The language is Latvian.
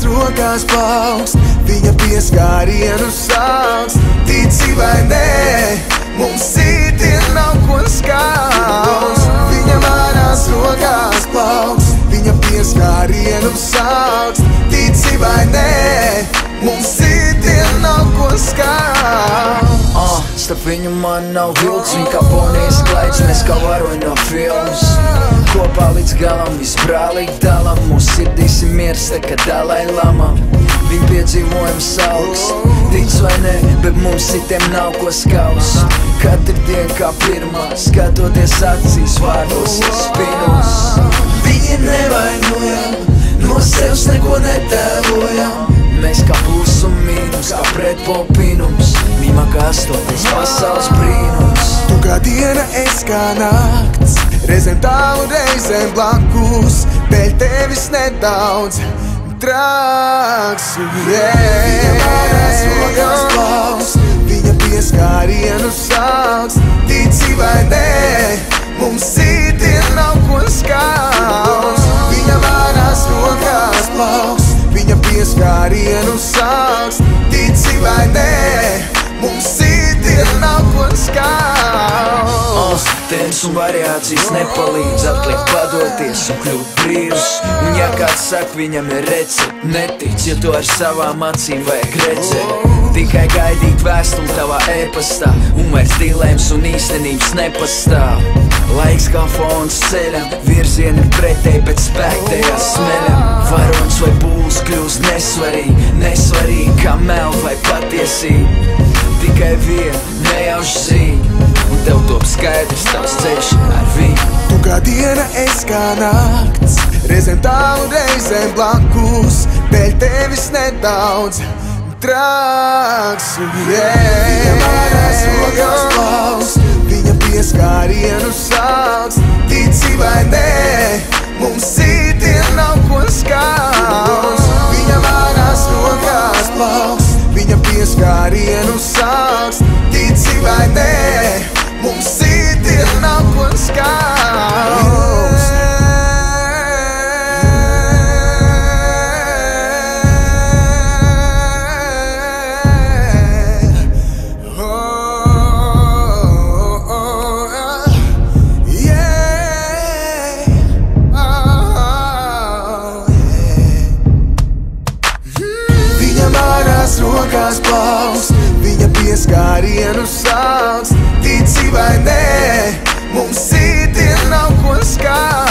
manās rokās paukst, viņa pieskārienu sauks. Tici vai nē, mums citiem nav ko skaust. Viņa manās rokās paukst, viņa pieskārienu sauks. Tici vai nē, mums citiem nav ko skaust. Starp viņu man nav vilks, viņa kā Bonijas glaids, mēs kā varoņi no filmas. Kopā līdz galam, viss brālīgi dalam, mūsu sirdīs ir miers, tā kā Dalai Lama. Viņa piedzīvojums augs, tic vai ne, bet mums citiem nav ko skaust. Katru dienu kā pirmā, skatoties acīs, vārdos ir spinos. Viņi nevainojam, no sevs neko netēlojam. Mēs kā plus un mīnus, kā pretpopinums, mīmā kā astoties pasaules brīnums. Tu kā diena, es kā nakts, reizēm tālu, reizēm blakus, dēļ tevis nedaudz traks. Viņa manās rokās paust, viņa pieskārienu sauks. Tici vai nē, mums citiem nav ko skaust. Viņa manās rokās paust, viņa pieskārienu sauks. Tici vai nē, mums citiem nav ko skaust. Temps un variācijas nepalīdz atlikt padoties un kļūt brīvs. Un ja kāds saka, viņam ir recept, netic, ja to ar savām acīm vajag redzēt. Tikai gaidīt vēstuli tavā e-pastā, un vairs dilēms un īstenības nepastāv. Laiks kā fons ceļam, virzieni ir pretēji, bet spēk tajā smeļam. Varonis vai būs kļūst nesvarīgi kā mel vai patiesība. Tikai viena nejauša zīme, un tev top skaidrs tavs ceļš ar viņu. Tu kā diena, es kā nakts, reizēm tālu, reizēm blakus, dēļ tevis nedaudz traks. Viņa manās rokās paust, viņa pieskārienu sauks. Tici vai nē, mums citiem nav ko skaust. Viņa manās rokās paust, viņa pieskārienu sauks. Tici vai nē, mums citiem nav ko skaust. Rokās paust, viņa pieskārienu sauks. Tici vai nē, mums citiem nav ko skaust.